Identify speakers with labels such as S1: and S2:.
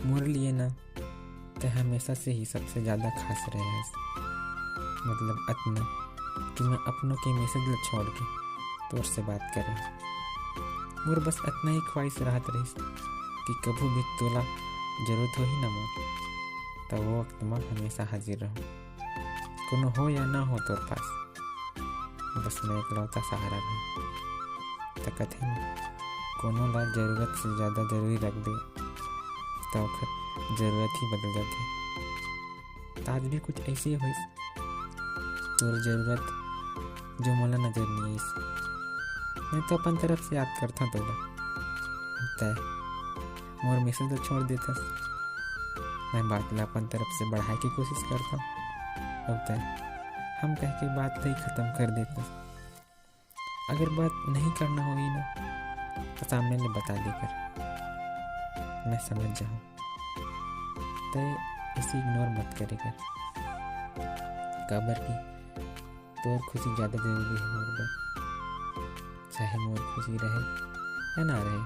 S1: मोर लिए ना ते हमेशा से ही सबसे ज़्यादा खास रहे है। मतलब अतना कि मैं अपनों के मैसेज ल छोड़ के तोर से बात करे। मोर बस अतना ही ख्वाहिश रहत रहीस कि कभू भी तोला जरूरत होही ना मोर, तो वो वक्त में हमेशा हाजिर रहूँ। कोनो हो या ना हो तोर पास, बस मैं इकलौता सहारा रहूँ। तो कथे ना, कोनो ला जरूरत से ज़्यादा जरूरी रख दे तो ओकर जरूरत ही बदल जाती। तो आज भी कुछ ऐसे ही होइस, तोर जरूरत जो मोला नजर नहीं आइस, मैं तो अपन तरफ से याद करता तोला। तय मोर मैसेज तो छोड़ देथस, मैं बात ला अपन तरफ से बढ़ाए की कोशिश करता हूँ। अब तय हम कह के बात ही खत्म कर देते। अगर बात नहीं करना होगी ना तो सामने ने बता देकर मैं समझ जाऊँ। तय इसे इग्नोर मत करेगा, काबर की तोर खुशी ज़्यादा जरूरी है मोर बर। चाहे मोर खुशी रहे या ना रहे,